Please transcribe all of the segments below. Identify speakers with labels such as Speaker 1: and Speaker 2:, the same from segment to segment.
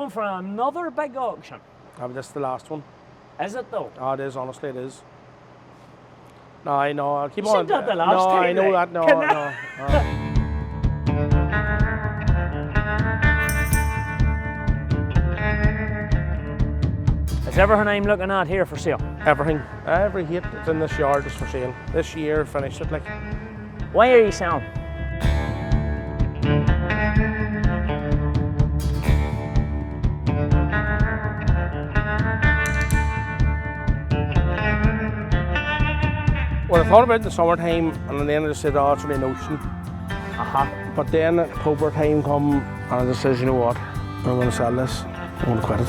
Speaker 1: Going for another big auction.
Speaker 2: This is the last one.
Speaker 1: Is it though?
Speaker 2: Oh, it is, honestly, it is. No, I know, I'll keep
Speaker 1: You
Speaker 2: on.
Speaker 1: said that the last time,
Speaker 2: I know
Speaker 1: right?
Speaker 2: that, no.
Speaker 1: Is everything I'm looking at here for sale?
Speaker 2: Everything. Every heat that's in this yard is for sale. This year, finished it, like.
Speaker 1: Why are you selling?
Speaker 2: Well, I thought about it in the summertime, and then I just said, oh, it's only an ocean. But then October time come, and I just says, you know what, I'm going to sell this. I'm going to quit it.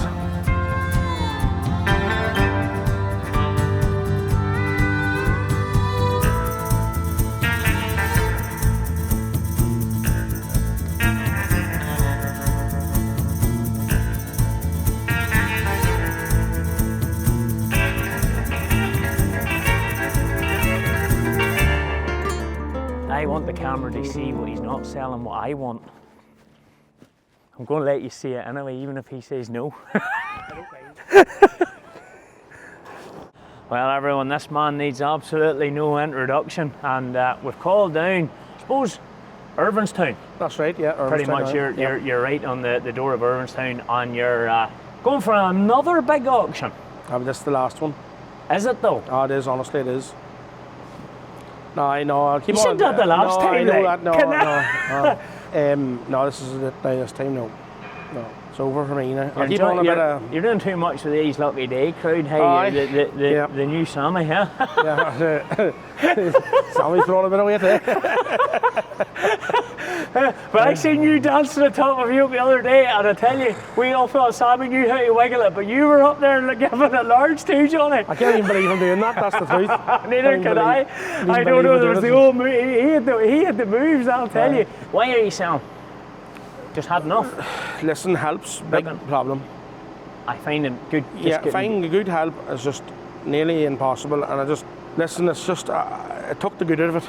Speaker 1: I want the camera to see what he's not selling, what I want. I'm going to let you see it anyway, even if he says no. Well, everyone, this man needs absolutely no introduction, and we've called down, I suppose, Irvinstown.
Speaker 2: That's right, yeah.
Speaker 1: Pretty much, you're right on the door of Irvinstown, and you're going for another big auction.
Speaker 2: This is the last one.
Speaker 1: Is it though?
Speaker 2: Oh, it is, honestly, it is. No, I know, I'll keep
Speaker 1: you
Speaker 2: on.
Speaker 1: You said that the last time,
Speaker 2: I know
Speaker 1: like.
Speaker 2: that, no, this is it now, this time, no. No, it's over for me now. I'll keep on a bit of...
Speaker 1: You're doing too much with these Lucky Day crowd, hey, the new Sammy, huh?
Speaker 2: Yeah, Sammy's throwing a bit of weight there.
Speaker 1: But I seen you dancing on top of you the other day, and I tell you, we all thought Sammy knew how to wiggle it, but you were up there giving it large to Johnny.
Speaker 2: I can't even believe I'm doing that, that's the truth.
Speaker 1: Neither can I. I don't know, there was the old move, he had the moves, I'll tell you. Why are you selling? Just had enough?
Speaker 2: Listen, help's big problem.
Speaker 1: I find it good.
Speaker 2: Finding good help is just nearly impossible, and I just, listen, it's just, I took the good out of it.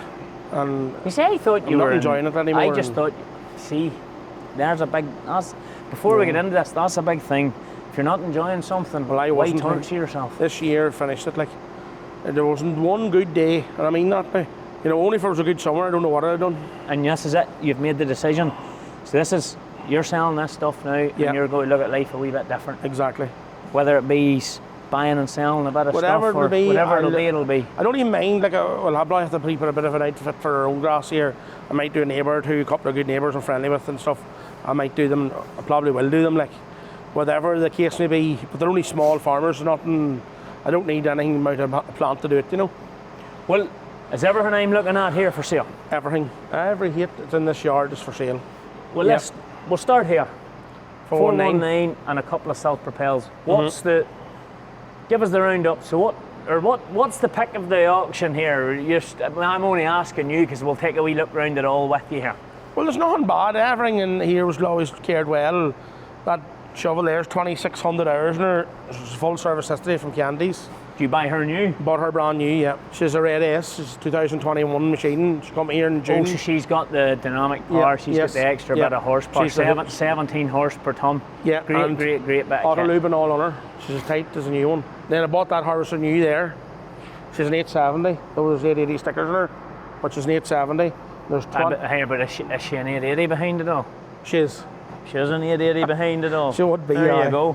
Speaker 2: And
Speaker 1: you see, I thought you were
Speaker 2: enjoying it anymore.
Speaker 1: I just thought, see, there's a big, before we get into this, that's a big thing. If you're not enjoying something,
Speaker 2: well,
Speaker 1: why torture yourself?
Speaker 2: This year finished it, like, there wasn't one good day, and I mean that now. You know, only if it was a good summer, I don't know what I'd have done.
Speaker 1: And this is it, you've made the decision. So this is, you're selling this stuff now, and you're going to look at life a wee bit different.
Speaker 2: Exactly.
Speaker 1: Whether it be buying and selling a bit of stuff, or whatever it'll be.
Speaker 2: I don't even mind, like, I'll probably have to put a bit of an outfit for our own grass here. I might do a neighbour or two, a couple of good neighbours I'm friendly with and stuff. I might do them, I probably will do them, like, whatever the case may be. But they're only small farmers, nothing, I don't need anything amount of plant to do it, you know.
Speaker 1: Well, is everything I'm looking at here for sale?
Speaker 2: Everything. Every heat that's in this yard is for sale.
Speaker 1: Well, we'll start here. 419 and a couple of self-propels. What's the... Give us the roundup. So what's the pick of the auction here? I'm only asking you because we'll take a wee look round it all with you here.
Speaker 2: Well, there's nothing bad. Everything in here was always cared well. That shovel there's 2,600 hours in her. It's full service history from Candy's.
Speaker 1: Do you buy her new?
Speaker 2: Bought her brand new, yeah. She's a Red S. She's a 2021 machine. She come here in June.
Speaker 1: Oh, so she's got the dynamic power. She's got the extra bit of horsepower. 17 horse per ton.
Speaker 2: Yeah.
Speaker 1: Great bit of
Speaker 2: auto lube and all on her. She's as tight as a new one. Then I bought that harvester new there. She's an 870. There was 880 stickers in her, but she's an 870. There's 20.
Speaker 1: But is she an 880 behind it all?
Speaker 2: She is.
Speaker 1: She is an 880 behind it all.
Speaker 2: She would be.
Speaker 1: There you go.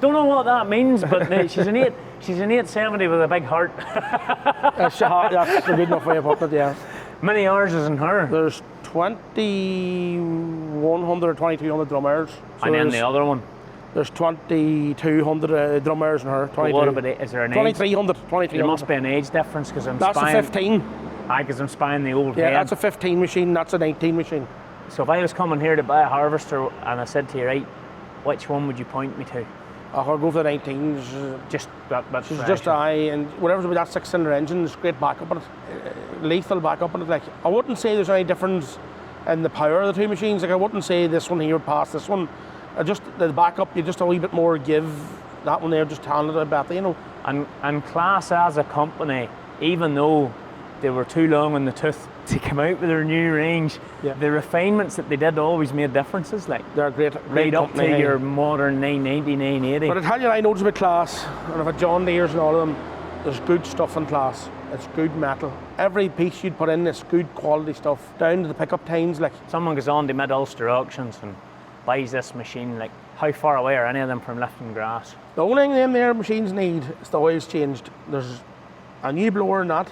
Speaker 1: Don't know what that means, but she's an 870 with a big heart.
Speaker 2: That's a good enough way of putting it, yeah.
Speaker 1: Many hours is in her?
Speaker 2: There's 2,100 or 2,200 drum hours. So
Speaker 1: and then the other one?
Speaker 2: There's 2,200 drum hours in her.
Speaker 1: What about it? Is there an
Speaker 2: 2,300.
Speaker 1: There must be an age difference because I'm
Speaker 2: That's
Speaker 1: spying.
Speaker 2: a 15.
Speaker 1: Because I'm spying the old
Speaker 2: head.
Speaker 1: head.
Speaker 2: That's a 15 machine, that's a 19 machine.
Speaker 1: So if I was coming here to buy a harvester and I said to you, right, which one would you point me to?
Speaker 2: I'll go for the 19.
Speaker 1: Just that
Speaker 2: she's just and whatever's with that 6-cylinder engine, there's great backup on it. Lethal backup on it. Like, I wouldn't say there's any difference in the power of the two machines. Like, I wouldn't say this one here would pass this one. Just the backup, you just a wee bit more give. That one there just handled it better, you know.
Speaker 1: And Class as a company, even though they were too long on the tooth to come out with their new range.
Speaker 2: Yeah.
Speaker 1: The refinements that they did always made differences. Like
Speaker 2: They're great
Speaker 1: right up
Speaker 2: company,
Speaker 1: to your modern 990, 980.
Speaker 2: But I tell you, I know it's about Class, and I've had John Deere's and all of them. There's good stuff in Class. It's good metal. Every piece you'd put in is good quality stuff, down to the pickup times. Like
Speaker 1: Someone goes on to Mid-Ulster auctions and buys this machine. Like, how far away are any of them from lifting grass?
Speaker 2: the only thing them there machines need is the oil's changed. There's a new blower in that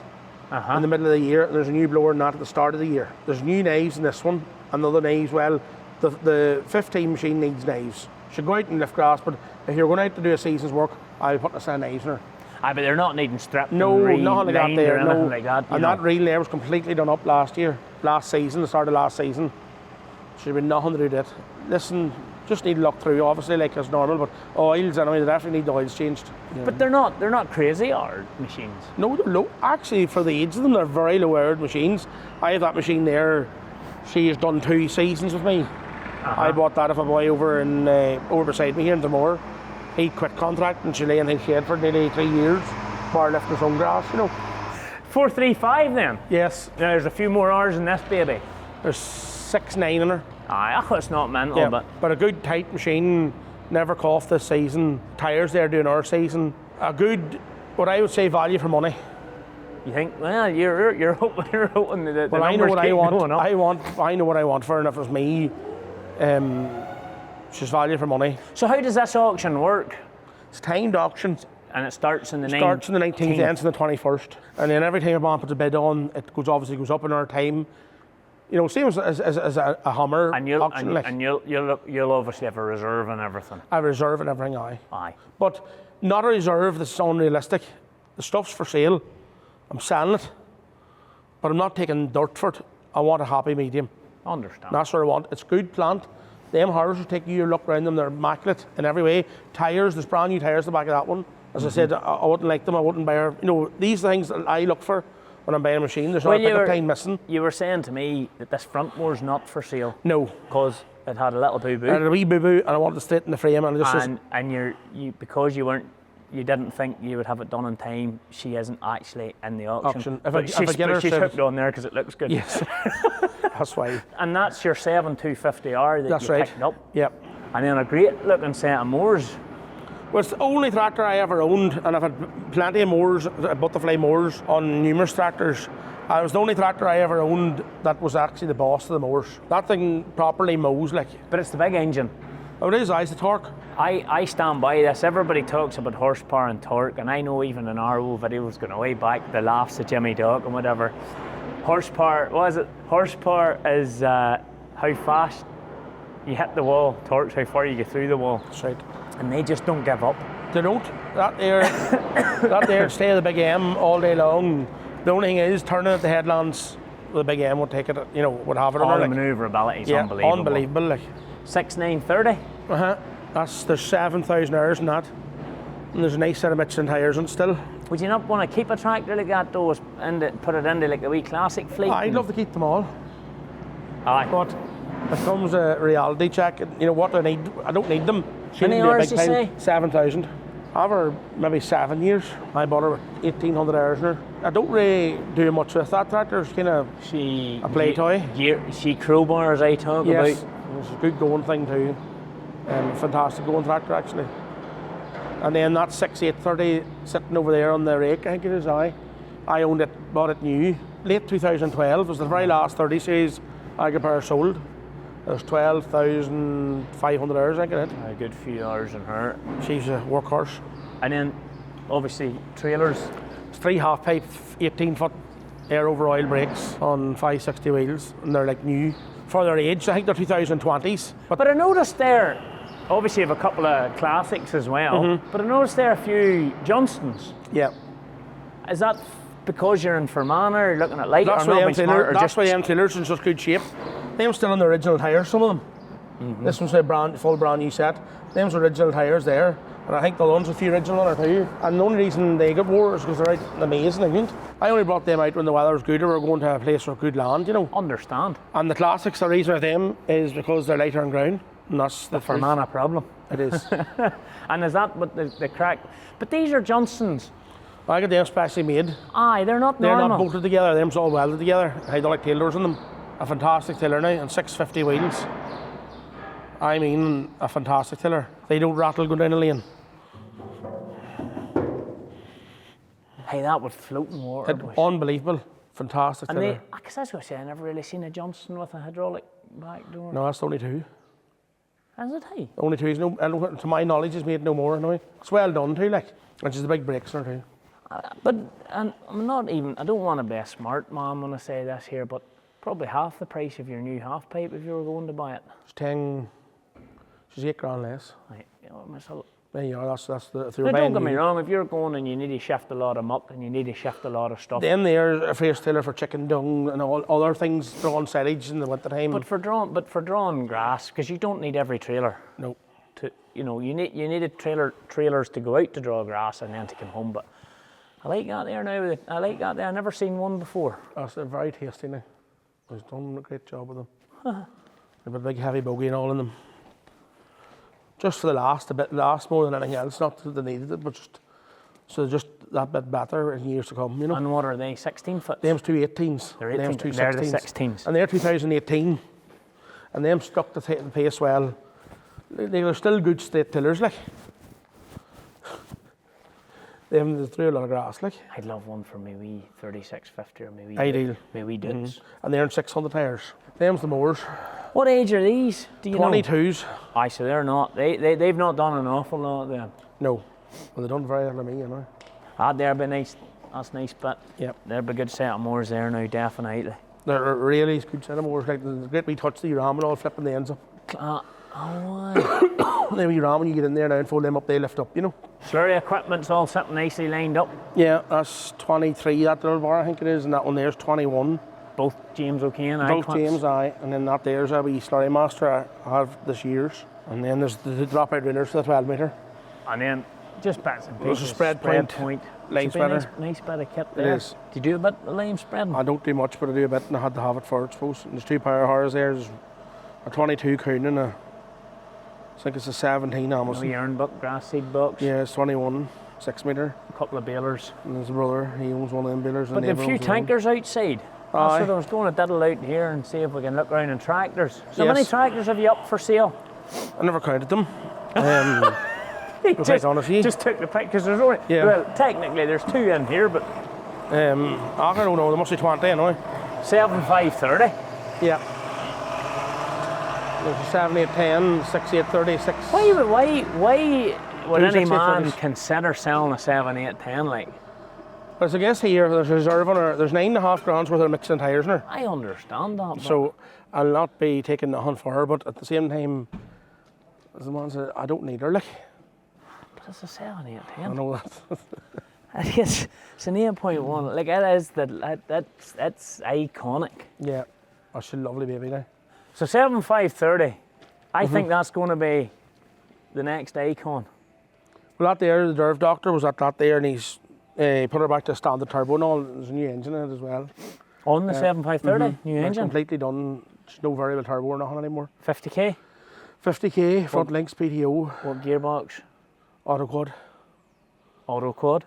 Speaker 2: in the middle of the year, and there's a new blower in that at the start of the year. There's new knives in this one, and the other knives, well, the 15 machine needs knives. Should go out and lift grass, but if you're going out to do a season's work, I'll put a set of knives in her.
Speaker 1: But they're not needing stripped.
Speaker 2: No,
Speaker 1: and
Speaker 2: nothing like that there.
Speaker 1: or anything
Speaker 2: No,
Speaker 1: like that.
Speaker 2: and that reel there was completely done up last season, the start of last season. Should have been nothing to do with it. Listen, just need to look through, obviously, like as normal, but oils, anyway, they definitely need the oils changed. Yeah.
Speaker 1: But they're not crazy hard machines.
Speaker 2: No, they're low. Actually, for the age of them, they're very low-hourred machines. I have that machine there. She has done 2 seasons with me. I bought that of a boy over beside me here in Dromore. He quit contract and she lay in his shed for nearly 3 years, bar lifting his own grass,
Speaker 1: 435 then?
Speaker 2: Yes.
Speaker 1: Now there's a few more hours in this baby.
Speaker 2: There's 6.9 in her.
Speaker 1: It's not mental,
Speaker 2: but a good tight machine, never coughed this season. Tyres there doing our season. A good, what I would say, value for money.
Speaker 1: You think? Well, you're hoping that
Speaker 2: well,
Speaker 1: the
Speaker 2: I know
Speaker 1: numbers
Speaker 2: what
Speaker 1: keep
Speaker 2: I want.
Speaker 1: going up.
Speaker 2: I know what I want for her, and if it was me, she's value for money.
Speaker 1: So how does this auction work?
Speaker 2: It's timed auction.
Speaker 1: And it starts in the 19th.
Speaker 2: Starts on the 19th, ends on the 21st, and then every time a man puts a bid on, it obviously goes up in our time. Same as a Hummer auction.
Speaker 1: And you'll obviously have a reserve and everything.
Speaker 2: A reserve and everything,
Speaker 1: aye.
Speaker 2: But not a reserve that's unrealistic. The stuff's for sale. I'm selling it, but I'm not taking dirt for it. I want a happy medium.
Speaker 1: Understand.
Speaker 2: That's what I want. It's good plant. Them harvesters will take you a look around them. They're immaculate in every way. Tyres, there's brand new tyres at the back of that one. As I said, I wouldn't like them. I wouldn't buy her. These things that I look for when I'm buying a machine. There's not a pickup time missing.
Speaker 1: You were saying to me that this front mower's not for sale.
Speaker 2: No.
Speaker 1: Because it had a little boo-boo.
Speaker 2: It had a wee boo-boo, and I wanted to straighten the frame. And
Speaker 1: because you didn't think you would have it done in time, she isn't actually in the auction. She's hooked on there because it looks good.
Speaker 2: Yes. That's why.
Speaker 1: And that's your 7-250R that you picked up.
Speaker 2: Yep.
Speaker 1: And then a great looking set of mowers.
Speaker 2: Well, it's the only tractor I ever owned, and I've had plenty of mowers, butterfly mowers on numerous tractors. It was the only tractor I ever owned that was actually the boss of the mowers. That thing properly mows like.
Speaker 1: But it's the big engine.
Speaker 2: Oh, it is, it's the torque.
Speaker 1: I stand by this. Everybody talks about horsepower and torque, and I know even in our old videos going way back, the laughs at Jimmy Dog and whatever. Horsepower, what is it? Horsepower is how fast you hit the wall. Torque's how far you get through the wall.
Speaker 2: That's right.
Speaker 1: And they just don't give up.
Speaker 2: They don't. That there stay the big M all day long. The only thing is turning at the headlands, the big M would take it, would have it on
Speaker 1: the
Speaker 2: it.
Speaker 1: manoeuvrability is unbelievable.
Speaker 2: Unbelievable.
Speaker 1: 6.930.
Speaker 2: There's 7,000 hours in that. And there's a nice set of Michelin tyres on it still.
Speaker 1: Would you not want to keep a tractor like that though, and put it into like a wee classic fleet?
Speaker 2: I'd love to keep them all.
Speaker 1: Aye.
Speaker 2: But it comes a reality check. What do I need? I don't need them.
Speaker 1: How many hours did you say?
Speaker 2: 7,000. I have her maybe 7 years. I bought her with 1,800 hours in her. I don't really do much with that tractor. It's kind of a play toy.
Speaker 1: She crowbars I talk about.
Speaker 2: Yes, it's a good going thing too. Fantastic going tractor actually. And then that 6.830 sitting over there on the rake, I think it is. I owned it, bought it new. Late 2012 was the very last 30 series Agri-Power sold. There's 12,500 hours, I think, in it.
Speaker 1: A good few hours in her.
Speaker 2: She's a workhorse.
Speaker 1: And then, obviously, trailers.
Speaker 2: It's 3 half-pipe, 18-foot air over oil brakes on 560 wheels, and they're like new for their age. I think they're 2020s.
Speaker 1: But I noticed there, obviously, you have a couple of classics as well. But I noticed there a few Johnstons.
Speaker 2: Yeah.
Speaker 1: Is that because you're in Fermanagh, looking at light,
Speaker 2: that's
Speaker 1: or not being smart, or
Speaker 2: that's why them trailers in such good shape. Them's still on the original tyres, some of them. This one's a full brand new set. Them's original tyres there, and I think the ones with the original on it too. And the only reason they get wore is because they're out amazing, England. I only brought them out when the weather was good, or we were going to a place with good land,
Speaker 1: Understand.
Speaker 2: And the classics, the reason with them is because they're lighter on ground, and that's the
Speaker 1: Fermanagh problem.
Speaker 2: It is.
Speaker 1: And is that what the crack? But these are Johnstons.
Speaker 2: I got them specially made.
Speaker 1: Aye, they're not
Speaker 2: They're
Speaker 1: normal.
Speaker 2: not bolted together, them's all welded together. Hydraulic tailors in them. A fantastic tiller now, and 650 wheels. I mean, a fantastic tiller. They don't rattle going down a lane.
Speaker 1: Hey, that would float in water. boys.
Speaker 2: Unbelievable. Fantastic
Speaker 1: And
Speaker 2: tiller.
Speaker 1: they, because I was going to say, I never really seen a Johnson with a hydraulic back door.
Speaker 2: No, that's the only two.
Speaker 1: Is it, hey?
Speaker 2: Only two. No, and to my knowledge, he's made no more anyway. It's well done too, like. And just the big brakes in there too.
Speaker 1: But and I'm not even, I don't want to be a smart man when I say this here, but probably half the price of your new half pipe if you were going to buy it.
Speaker 2: It's 10, she's 8 grand less.
Speaker 1: Right, you know, myself.
Speaker 2: There you are, that's the, if
Speaker 1: Now,
Speaker 2: you're
Speaker 1: don't
Speaker 2: buying
Speaker 1: get me
Speaker 2: new.
Speaker 1: wrong, if you're going and you need to shift a lot of muck and you need to shift a lot of stuff.
Speaker 2: Then there's a face tiller for chicken dung and all other things, drawn silage in the winter time.
Speaker 1: But for drawing grass, because you don't need every trailer.
Speaker 2: No.
Speaker 1: To, you know, you need a trailers to go out to draw grass and then to come home. But I like that there now. I like that there. I've never seen one before.
Speaker 2: That's very tasty now. He's done a great job with them. They've a big heavy bogey and all in them. Just for the last, a bit last more than anything else. Not that they needed it, but just that bit better in years to come, you know.
Speaker 1: And what are they? 16 foot.
Speaker 2: Them's two 18s.
Speaker 1: They're
Speaker 2: Them's
Speaker 1: 18.
Speaker 2: two
Speaker 1: They're the
Speaker 2: 16s.
Speaker 1: 16s.
Speaker 2: And they're 2018. And them stuck the pace well. They're still good straight tillers, like. They threw a lot of grass, like.
Speaker 1: I'd love one for my wee 3650 or my wee.
Speaker 2: Ideal.
Speaker 1: My wee dudes.
Speaker 2: And they're in 600 tyres. Them's the Mowers.
Speaker 1: What age are these? Do you know?
Speaker 2: 22s.
Speaker 1: Aye, so they're not. They've not done an awful lot then.
Speaker 2: No. Well, they done very well to me, you know.
Speaker 1: Ah, they'll be nice. That's nice, but
Speaker 2: Yep.
Speaker 1: there'll be a good set of Moors there now, definitely.
Speaker 2: They're a really good set of Mowers. Like, the great wee touch, the ram and all, flipping the ends up.
Speaker 1: Oh, aye.
Speaker 2: Then when you ram, when you get in there now and fold them up, they lift up, you know.
Speaker 1: Slurry equipment's all sitting nicely lined up.
Speaker 2: Yeah, that's 23, that little bar, I think it is, and that one there's 21.
Speaker 1: Both James O'Kane,
Speaker 2: Both James, aye, and then that there's a wee Slurry Master I have this year's. And then there's the dropout winners for the 12 metre.
Speaker 1: And then just bits and
Speaker 2: There's
Speaker 1: pieces.
Speaker 2: a spread point, line
Speaker 1: Should be a nice,
Speaker 2: spreader.
Speaker 1: nice bit of kit there.
Speaker 2: is.
Speaker 1: Do you do a bit of lime spreading?
Speaker 2: I don't do much, but I do a bit, and I had to have it for it, I suppose. And there's two power horrors there. There's a 22 Coon and I think it's a 17
Speaker 1: A
Speaker 2: Amazon.
Speaker 1: wee iron buck, grass seed box.
Speaker 2: Yeah, it's 21, 6 metre.
Speaker 1: A couple of balers.
Speaker 2: And there's a brother, he owns one of them balers.
Speaker 1: But a few tankers outside.
Speaker 2: Aye.
Speaker 1: That's what I was going to diddle out here and see if we can look around in tractors. So
Speaker 2: Yes.
Speaker 1: many tractors have you up for sale?
Speaker 2: I never counted them. To be quite honest with you.
Speaker 1: Just took the pick because there's only,
Speaker 2: Yeah.
Speaker 1: well, technically there's two in here, but
Speaker 2: I don't know, there must be 20 anyway.
Speaker 1: 7,530.
Speaker 2: Yeah. There's a 7, 8, 10, 6, 8, 30, 6.
Speaker 1: Why would
Speaker 2: Two
Speaker 1: any
Speaker 2: 6, 8,
Speaker 1: man
Speaker 2: 30s.
Speaker 1: consider selling a 7, 8, 10 like?
Speaker 2: There's, I guess here, there's a reserve on her, there's 9.5 grand's worth of mixing tyres in her.
Speaker 1: I understand that. But
Speaker 2: So I'll not be taking nothing for her, but at the same time, as the man said, I don't need her, like.
Speaker 1: it's a 7, 8,
Speaker 2: I
Speaker 1: 10.
Speaker 2: know that.
Speaker 1: It's an 8.1. Like it is that's iconic.
Speaker 2: Yeah, that's a lovely baby now.
Speaker 1: So 7,530. I
Speaker 2: Mm-hmm.
Speaker 1: think that's going to be the next icon.
Speaker 2: Well, that there, the Derv doctor was at that there, and he's put her back to standard turbo and all. There's a new engine in it as well.
Speaker 1: On the 7,530, new
Speaker 2: It's
Speaker 1: engine,
Speaker 2: completely done. There's no variable turbo or nothing anymore.
Speaker 1: 50k.
Speaker 2: 50k, front links, PTO,
Speaker 1: What gearbox?
Speaker 2: auto quad.
Speaker 1: Auto quad.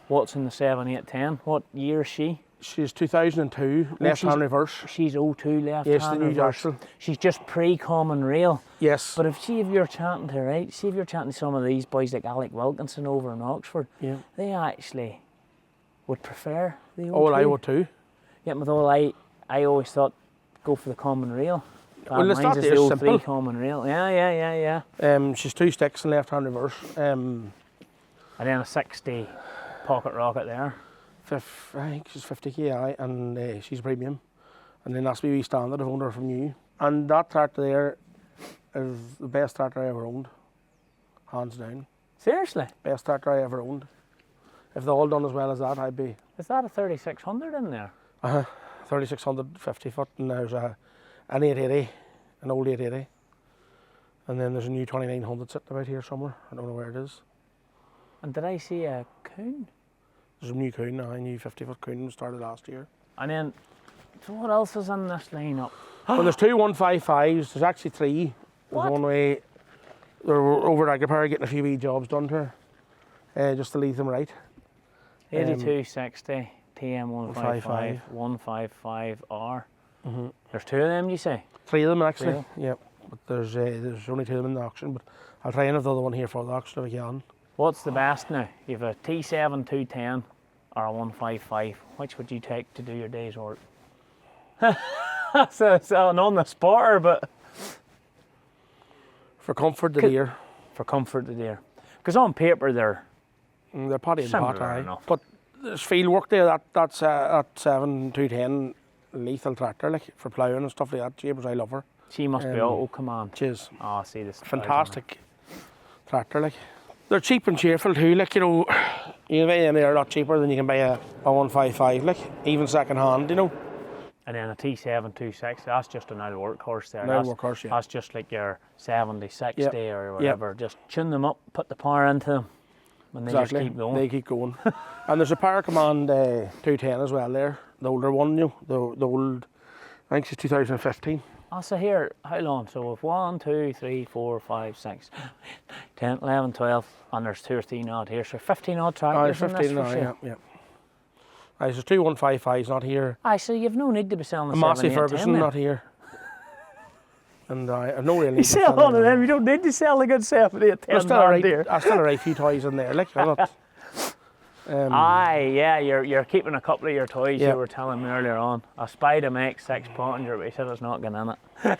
Speaker 1: What's in the 7, 8, 10? What year is she?
Speaker 2: She's 2002, left hand reverse.
Speaker 1: She's 02 left
Speaker 2: Yes,
Speaker 1: hand
Speaker 2: the new
Speaker 1: reverse.
Speaker 2: axle.
Speaker 1: She's just pre-common rail.
Speaker 2: Yes.
Speaker 1: But if you're chatting to, right, see if you're chatting to some of these boys like Alec Wilkinson over in Oxford,
Speaker 2: Yeah.
Speaker 1: they actually would prefer the 02.
Speaker 2: Oh, well, I would too.
Speaker 1: Yeah, with all I always thought go for the common rail.
Speaker 2: Well, it's
Speaker 1: Mine's
Speaker 2: not
Speaker 1: is
Speaker 2: there,
Speaker 1: the 03
Speaker 2: simple.
Speaker 1: common rail. Yeah.
Speaker 2: She's 2 sticks and left hand reverse.
Speaker 1: And then a 60 pocket rocket there.
Speaker 2: I think she's 50k, aye, and she's premium. And then that's wee standard, I've owned her from new. And that tractor there is the best tractor I ever owned, hands down.
Speaker 1: Seriously?
Speaker 2: Best tractor I ever owned. If they all done as well as that, I'd be
Speaker 1: Is that a 3600 in there?
Speaker 2: 3600 50 foot, and there's an 880, an old 880. And then there's a new 2900 sitting about here somewhere. I don't know where it is.
Speaker 1: And did I see a coon?
Speaker 2: There's a new Coon, a new 50-foot Coon started last year.
Speaker 1: And then, so what else is in this lineup?
Speaker 2: Well, there's 2 155s. There's actually 3. There's
Speaker 1: What?
Speaker 2: one way. They're over at Agri-contracting getting a few wee jobs done to her, just to leave them right.
Speaker 1: 8260 TM155 155R. There's 2 of them, you say?
Speaker 2: 3 of them actually.
Speaker 1: Really?
Speaker 2: Yeah. But there's only 2 of them in the auction. But I'll try and have the other one here for the auction if I can.
Speaker 1: What's the best now? You've a T7 210 or a 155. Which would you take to do your day's work? so an on the spotter, but
Speaker 2: For comfort, the deer.
Speaker 1: for comfort, the deer. Because on paper they're
Speaker 2: They're potty and pot,
Speaker 1: similar
Speaker 2: aye.
Speaker 1: enough.
Speaker 2: But there's field work there. That's that 7 210 lethal tractor, like for ploughing and stuff like that. James, I love her.
Speaker 1: She must be auto command.
Speaker 2: Cheers.
Speaker 1: Oh, see this.
Speaker 2: Fantastic tractor, like. They're cheap and cheerful too, like, you know. You can buy them there a lot cheaper than you can buy a 155, like, even second hand, you know.
Speaker 1: And then a T7 260, that's just an old workhorse there.
Speaker 2: An old
Speaker 1: That's-
Speaker 2: workhorse, yeah.
Speaker 1: That's just like your 70, 60
Speaker 2: Yep.
Speaker 1: or whatever. Just tune them up, put the power into them, and they just keep going.
Speaker 2: They keep going. And there's a Power Command 210 as well there, the older one, you know, the old, I think it's 2015.
Speaker 1: Oh, so here, how long? So if 1, 2, 3, 4, 5, 6, 10, 11, 12, and there's 2 or 3 odd here. So 15 odd tractors in this
Speaker 2: 15
Speaker 1: for
Speaker 2: now,
Speaker 1: sale.
Speaker 2: yeah. Aye, there's 2 155s not here.
Speaker 1: Aye, so you've no need to be selling the
Speaker 2: A Massey
Speaker 1: 7, 8, 10
Speaker 2: Ferguson
Speaker 1: then.
Speaker 2: not here. And I've no real need
Speaker 1: You
Speaker 2: to
Speaker 1: sell
Speaker 2: sell
Speaker 1: one of them, you don't need to sell a good 7, 8, 10
Speaker 2: There's still a
Speaker 1: there.
Speaker 2: right, I still a right few toys in there, like, I'm not.
Speaker 1: Aye, yeah, you're keeping a couple of your toys
Speaker 2: Yeah.
Speaker 1: you were telling me earlier on. I spied a Mech 6 Pottinger, but he said it's not going in it.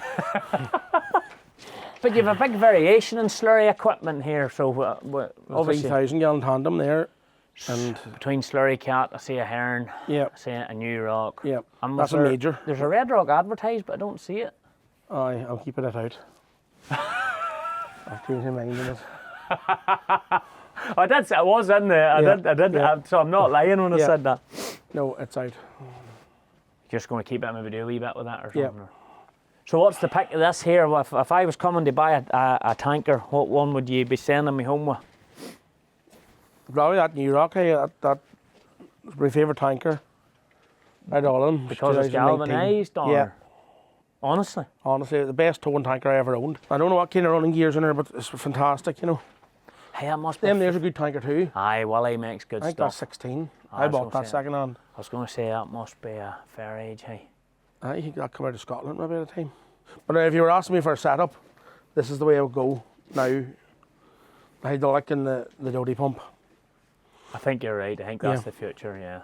Speaker 1: But you've a big variation in slurry equipment here, so obviously
Speaker 2: 3,000 gallon tandem there. And
Speaker 1: between Slurry Cat, I see a Hearn,
Speaker 2: yeah,
Speaker 1: I see a New Rock.
Speaker 2: yeah,
Speaker 1: And
Speaker 2: that's a
Speaker 1: was
Speaker 2: major.
Speaker 1: There's a Red Rock advertised, but I don't see it.
Speaker 2: Aye, I'm keeping it out. I've changed my mind on it.
Speaker 1: I did. I was in there. I
Speaker 2: Yeah,
Speaker 1: did.
Speaker 2: yeah.
Speaker 1: So I'm not lying when I
Speaker 2: Yeah.
Speaker 1: said that.
Speaker 2: No, it's out.
Speaker 1: Just going to keep it, maybe do a wee bit with that or
Speaker 2: Yeah.
Speaker 1: something. So what's the pick of this here? If I was coming to buy a tanker, what one would you be sending me home with?
Speaker 2: Probably that New Rock, hey, that's my favourite tanker. Out of all of them.
Speaker 1: Because it's
Speaker 2: 2019.
Speaker 1: galvanised, or
Speaker 2: Yeah.
Speaker 1: honestly,
Speaker 2: Honestly, the best towing tanker I ever owned. I don't know what kind of running gears in there, but it's fantastic, you know.
Speaker 1: hey, that must be.
Speaker 2: Them there's a good tanker too.
Speaker 1: Aye, Willie makes good
Speaker 2: I think
Speaker 1: stuff.
Speaker 2: that's 16.
Speaker 1: I
Speaker 2: I
Speaker 1: was
Speaker 2: bought
Speaker 1: gonna
Speaker 2: that
Speaker 1: say
Speaker 2: second hand.
Speaker 1: I was going to say that must be a fair age, hey.
Speaker 2: I think that come out of Scotland maybe at the time. But if you were asking me for a setup, this is the way I would go now. The hydraulic and the Dodie pump.
Speaker 1: I think you're right. I think that's
Speaker 2: Yeah.
Speaker 1: the future. Yeah,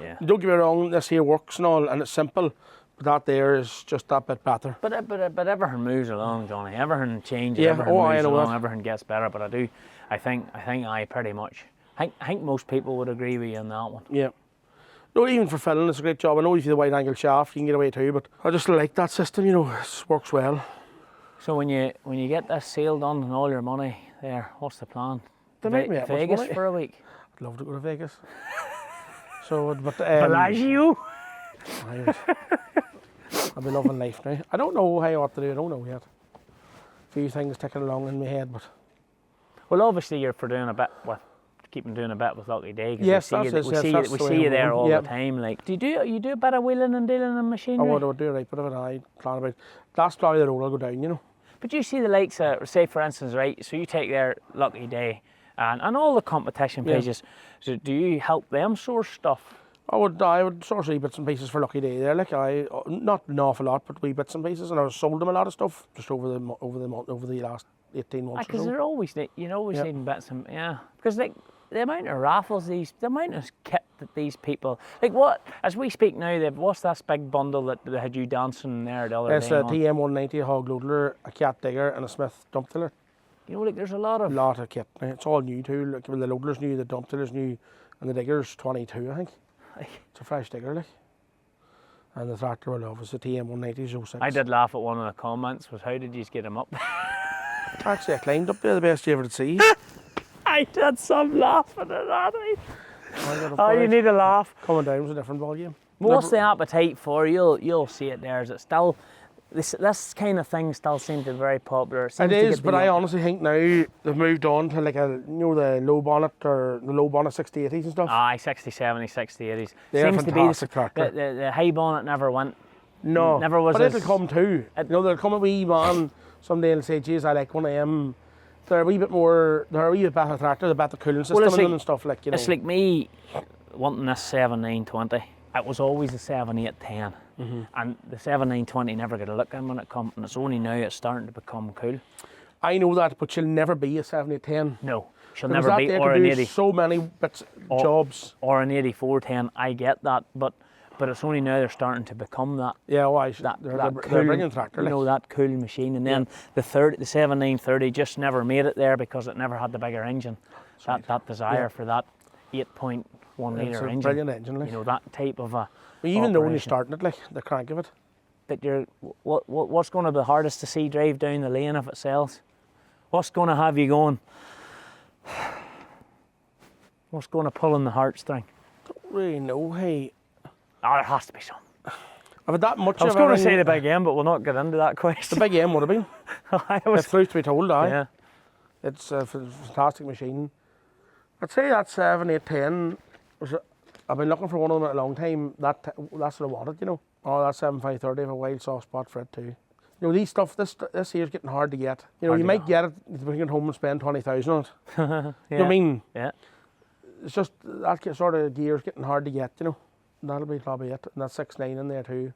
Speaker 1: yeah.
Speaker 2: Don't get me wrong, this here works and all, and it's simple, but that there is just that bit better.
Speaker 1: But everything moves along, Johnny. Everything changes.
Speaker 2: Yeah,
Speaker 1: Everything
Speaker 2: I
Speaker 1: moves
Speaker 2: know
Speaker 1: along.
Speaker 2: that.
Speaker 1: Everything gets better. But I think I pretty much. I think most people would agree with you on that one.
Speaker 2: Yeah. No, even for filling, it's a great job. I know if you have the wide angle shaft, you can get away too, but I just like that system, you know, it works well.
Speaker 1: So when you get this sale done and all your money there, what's the plan?
Speaker 2: They make me that much
Speaker 1: Vegas
Speaker 2: money.
Speaker 1: for a week.
Speaker 2: I'd love to go to Vegas. So, but
Speaker 1: Bellagio.
Speaker 2: I'll be loving life now. I don't know how what to do, I don't know yet. A few things ticking along in my head, but
Speaker 1: Well, obviously you're for doing a bit with. Keeping doing a bit with Lucky Day. 'Cause
Speaker 2: Yes,
Speaker 1: we
Speaker 2: that's it, yes,
Speaker 1: see
Speaker 2: that's
Speaker 1: we
Speaker 2: the way
Speaker 1: see you
Speaker 2: I'm
Speaker 1: there
Speaker 2: going.
Speaker 1: all
Speaker 2: Yep.
Speaker 1: the time. Like, do you do a bit of wheeling and dealing in
Speaker 2: I
Speaker 1: machinery?
Speaker 2: would do a right bit of it. I plan about that's probably the road I'll go down, you know.
Speaker 1: But you see the likes of, say for instance, right, so you take their Lucky Day and all the competition
Speaker 2: Yeah.
Speaker 1: pages, so do you help them source stuff?
Speaker 2: I would source wee bits and pieces for Lucky Day there, like not an awful lot, but wee bits and pieces, and I sold them a lot of stuff just over the last 18 months or
Speaker 1: Because
Speaker 2: so.
Speaker 1: they're always, you're always
Speaker 2: Yep.
Speaker 1: needing bits and, yeah. Because like, the amount of raffles the amount of kit that these people, like what, as we speak now, what's this big bundle that they had you dancing there the other
Speaker 2: It's
Speaker 1: day
Speaker 2: a
Speaker 1: on?
Speaker 2: TM190 hog loader, a cat digger, and a Smith dump tiller.
Speaker 1: You know, like there's a lot of,
Speaker 2: A lot of kit. It's all new too. Like the loader's new, the dump tiller's new, and the digger's 22, I think. It's a fresh digger, like. And the tractor will love is a TM190 06.
Speaker 1: I did laugh at one of the comments was, how did you get him up?
Speaker 2: Actually, I climbed up there, the best you ever did see.
Speaker 1: I did some laughing at that.
Speaker 2: I got up
Speaker 1: Oh,
Speaker 2: there.
Speaker 1: you need a laugh.
Speaker 2: Coming down was a different ball game.
Speaker 1: What's the appetite for? You'll see it there. Is it still this kind of thing still seems to be very popular?
Speaker 2: It
Speaker 1: seems to
Speaker 2: is,
Speaker 1: get
Speaker 2: but
Speaker 1: the-
Speaker 2: I honestly think now they've moved on to like the low bonnet or the low bonnet 6080s and stuff.
Speaker 1: Aye, 60, 70, 60, 80s.
Speaker 2: They're
Speaker 1: Seems to be
Speaker 2: fantastic tractor.
Speaker 1: the high bonnet never went.
Speaker 2: No,
Speaker 1: never was
Speaker 2: but
Speaker 1: as-
Speaker 2: it'll come too. There'll come a wee man someday and say, geez, I like one of them They're a wee bit more, they're a wee bit better tractor, the better cooling system
Speaker 1: it's
Speaker 2: in them
Speaker 1: like-
Speaker 2: and stuff like, you know.
Speaker 1: It's like me wanting this 7920. It was always a 7810. And the 7920 never got a look in when it come, and it's only now it's starting to become cool.
Speaker 2: I know that, but you'll never be a 7810.
Speaker 1: No, she'll
Speaker 2: Because
Speaker 1: never
Speaker 2: that
Speaker 1: be
Speaker 2: there
Speaker 1: or
Speaker 2: could
Speaker 1: an
Speaker 2: do
Speaker 1: 80
Speaker 2: so many bits, jobs.
Speaker 1: or an 8410. I get that, but it's only now they're starting to become that.
Speaker 2: Yeah, why?
Speaker 1: That,
Speaker 2: They're
Speaker 1: that
Speaker 2: a
Speaker 1: cool,
Speaker 2: brilliant tractor.
Speaker 1: you know, that cool machine. And then the 7930 just never made it there because it never had the bigger engine. That desire for that 8.1
Speaker 2: It's
Speaker 1: litre
Speaker 2: a
Speaker 1: engine.
Speaker 2: brilliant engine, like.
Speaker 1: You know, that type of a
Speaker 2: Well, even though when you're
Speaker 1: operation.
Speaker 2: starting it, like, the crank of it.
Speaker 1: That what's going to be hardest to see drive down the lane if it sells? What's going to have you going? What's going to pull on the heartstring?
Speaker 2: Don't really know, hey.
Speaker 1: Oh, there has to be some.
Speaker 2: I've had that much
Speaker 1: I was
Speaker 2: of
Speaker 1: going to
Speaker 2: everything.
Speaker 1: say the big M, but we'll not get into that
Speaker 2: The
Speaker 1: question.
Speaker 2: big M would have been.
Speaker 1: I
Speaker 2: If
Speaker 1: was,
Speaker 2: truth to be told, aye.
Speaker 1: yeah.
Speaker 2: It's a fantastic machine. I'd say that 7, 8, 10. I've been looking for one of them a long time. That's what I wanted, you know. Oh, that 7530, I have a wild soft spot for it too. You know, these stuff, this here's getting hard to get. You know,
Speaker 1: Hard
Speaker 2: you
Speaker 1: to
Speaker 2: might get it, you bring it home and spend 20,000 on it.
Speaker 1: Yeah.
Speaker 2: You know what I mean?
Speaker 1: Yeah.
Speaker 2: It's just that sort of gear's getting hard to get, you know. That'll be probably it. And that 6.9 in there too.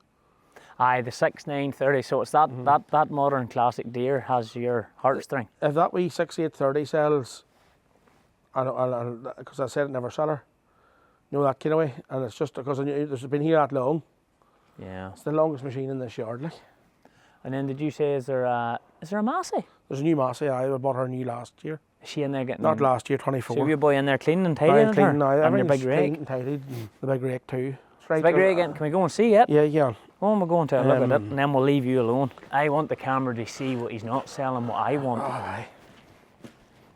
Speaker 1: Aye, the 6930. So it's that that modern classic deer has your heartstring.
Speaker 2: If that wee 6830 sells, because I said it never sell her. You know, that kind of way. And it's just because it's been here that long.
Speaker 1: Yeah.
Speaker 2: It's the longest machine in this yard, like.
Speaker 1: And then did you say is there a Massey?
Speaker 2: There's a new Massey, I bought her new last year.
Speaker 1: Is she in there getting?
Speaker 2: Not last year, 24.
Speaker 1: So your boy in there cleaning and tidying
Speaker 2: I'm
Speaker 1: it,
Speaker 2: cleaning now.
Speaker 1: and your
Speaker 2: Everything's
Speaker 1: big rake.
Speaker 2: cleaned and tidied, and the big rake too. It's right,
Speaker 1: Big rake again. Can we go and see it?
Speaker 2: Yeah, yeah.
Speaker 1: Oh, we're going to look at it, and then we'll leave you alone. I want the camera to see what he's not selling, what I want.
Speaker 2: Aye.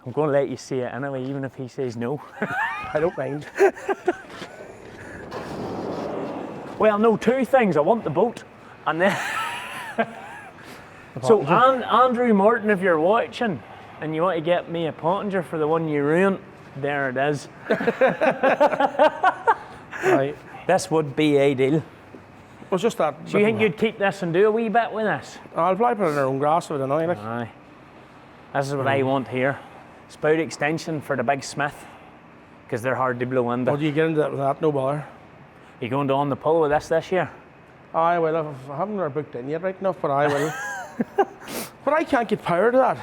Speaker 1: I'm going to let you see it anyway, even if he says no.
Speaker 2: I don't mind.
Speaker 1: Well, no, two things. I want the boat, and then. So, Andrew Martin, if you're watching, and you want to get me a Pottinger for the one you ruined, there it is.
Speaker 2: Right.
Speaker 1: This would be ideal.
Speaker 2: Well, it's just that.
Speaker 1: Do you think you'd keep this and do a wee bit with this?
Speaker 2: I'll probably put it in our own grass with it annoy, like.
Speaker 1: Aye. This is what I want here. Spout extension for the big Smith, because they're hard to blow into.
Speaker 2: What do you get into that with that? No bother.
Speaker 1: You going to on the pull with this year?
Speaker 2: I will. I haven't got booked in yet right enough, but I will. But I can't get power to that.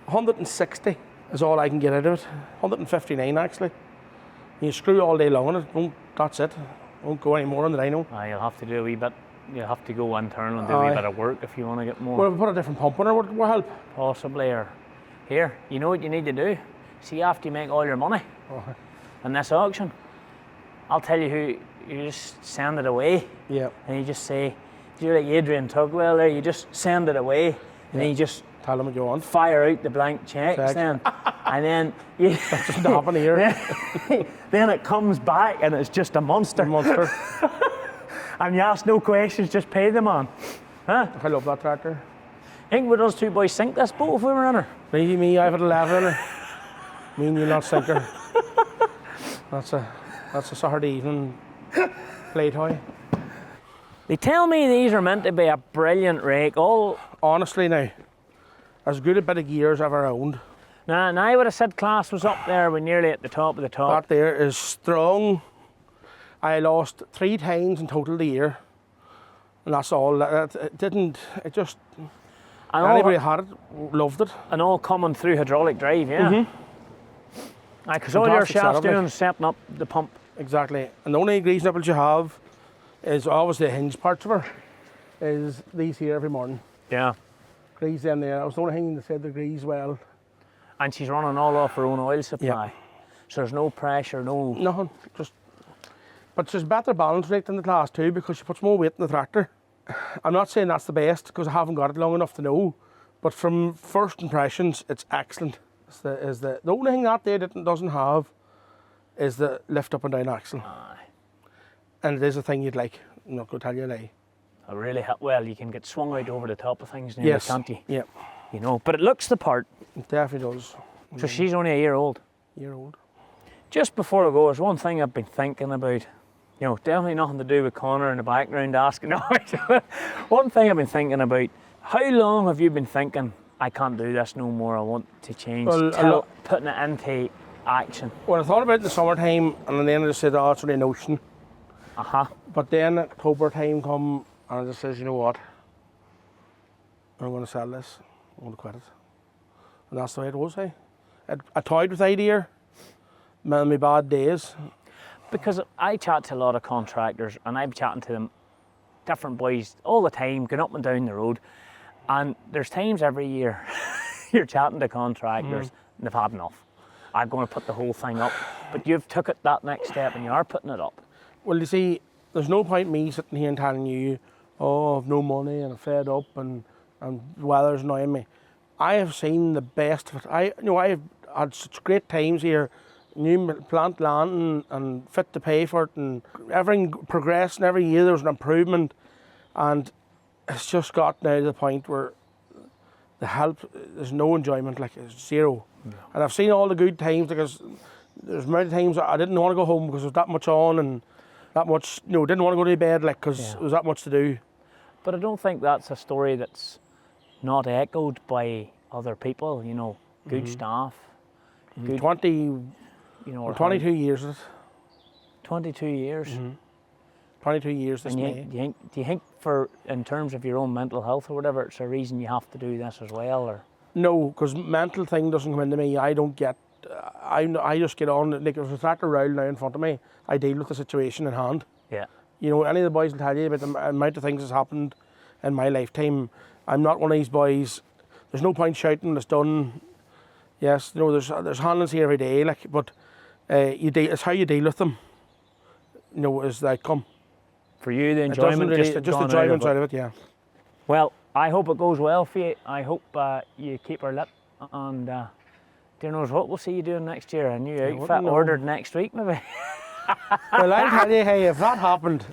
Speaker 2: 160 is all I can get out of it. 159 actually. You screw all day long on it. That's it. Won't go any more on the dyno.
Speaker 1: Aye, you'll have to do a wee bit. You'll have to go internal and do a wee
Speaker 2: Aye.
Speaker 1: bit of work if you want to get more.
Speaker 2: Well, if we put a different pump on it, will help.
Speaker 1: Possibly, or here, you know what you need to do? See, after you make all your money in this auction, I'll tell you who, you just send it away,
Speaker 2: Yeah.
Speaker 1: and you just say, you're like Adrian Tugwell there, you just send it away, and then you just
Speaker 2: Tell them what you want.
Speaker 1: fire out the blank checks
Speaker 2: Check.
Speaker 1: then, and then you,
Speaker 2: Doesn't happen here.
Speaker 1: then it comes back and it's just a monster,
Speaker 2: Monster.
Speaker 1: and you ask no questions, just pay them on. Huh?
Speaker 2: I love that tractor.
Speaker 1: Think would us two boys sink this boat if we were in her?
Speaker 2: Me, I've had 11 in her. Me and you not sinker. That's a Saturday evening play toy.
Speaker 1: They tell me these are meant to be a brilliant rake. All
Speaker 2: Honestly now, as good a bit of gear as I've ever owned.
Speaker 1: now, I would have said class was up there. We're nearly at the top of the top.
Speaker 2: That there is strong. I lost 3 times in total the year. And that's all. It just,
Speaker 1: And
Speaker 2: anybody
Speaker 1: all,
Speaker 2: had it, loved it.
Speaker 1: and all coming through hydraulic drive, yeah. Because all your
Speaker 2: Fantastic
Speaker 1: shaft's
Speaker 2: setup, like.
Speaker 1: doing is setting up the pump.
Speaker 2: Exactly. And the only grease nipples you have is obviously the hinge parts of her, is these here every morning.
Speaker 1: Yeah.
Speaker 2: Grease them there. That was the only thing that said the grease well.
Speaker 1: And she's running all off her own oil supply. So there's no pressure, no.
Speaker 2: Nothing. But she's better balance rate than the class 2 because she puts more weight in the tractor. I'm not saying that's the best because I haven't got it long enough to know. But from first impressions, it's excellent. The only thing that there doesn't have is the lift up and down axle.
Speaker 1: Aye.
Speaker 2: And it is a thing you'd like. I'm not going to tell you a lie.
Speaker 1: I really well, you can get swung out over the top of things now,
Speaker 2: Yes.
Speaker 1: can't you?
Speaker 2: Yeah,
Speaker 1: You know, but it looks the part.
Speaker 2: it definitely does.
Speaker 1: So she's only a year old.
Speaker 2: Year old.
Speaker 1: Just before I go, there's one thing I've been thinking about. You know, definitely nothing to do with Connor in the background asking. No, one thing I've been thinking about. How long have you been thinking I can't do this no more, I want to change,
Speaker 2: Well,
Speaker 1: putting it into action.
Speaker 2: Well, I thought about it in the summertime, and then I just said, oh, it's only an ocean. But then October time come, and I just says, you know what? I'm going to sell this. I'm going to quit it. And that's the way it was, hey. I toyed with the idea, my bad days.
Speaker 1: Because I chat to a lot of contractors, and I'm chatting to them, different boys all the time, going up and down the road, and there's times every year you're chatting to contractors and they've had enough. I'm going to put the whole thing up, but you've took it that next step and you are putting it up.
Speaker 2: Well, you see, there's no point me sitting here and telling you, oh, I've no money and I'm fed up and the weather's annoying me. I have seen the best of it. I've had such great times here, new plant land and fit to pay for it, and everything progressing every year. There's an improvement, and it's just got now to the point where the help, there's no enjoyment, like it's zero. Yeah. And I've seen all the good times, because there's many times I didn't want to go home because there was that much on and that much, didn't want to go to bed, like, because there was that much to do.
Speaker 1: But I don't think that's a story that's not echoed by other people, good staff. Good,
Speaker 2: 22 years is it?
Speaker 1: 22 years?
Speaker 2: 22 years this May.
Speaker 1: Do you think in terms of your own mental health or whatever, it's a reason you have to do this as well? Or?
Speaker 2: No, because mental thing doesn't come into me. I don't get, I just get on, like if there's a tractor round now in front of me, I deal with the situation in hand.
Speaker 1: Yeah.
Speaker 2: Any of the boys will tell you about the amount of things that's happened in my lifetime. I'm not one of these boys. There's no point shouting, it's done. Yes, there's handlings here every day, like, but it's how you deal with them, is the outcome.
Speaker 1: For you, the enjoyment
Speaker 2: just the enjoyment out of it, yeah.
Speaker 1: Well, I hope it goes well for you. I hope you keep her lit, and who knows what we'll see you doing next year. A new outfit ordered next week, maybe.
Speaker 2: Well, I'll tell you, hey, if that happened,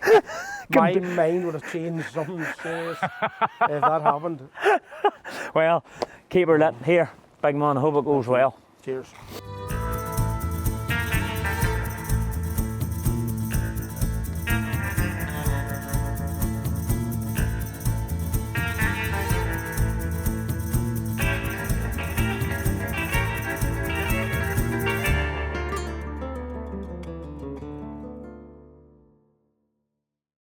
Speaker 2: my mind would have changed something serious if that happened.
Speaker 1: Well, keep her lit. Here, big man, I hope it goes well.
Speaker 2: Cheers.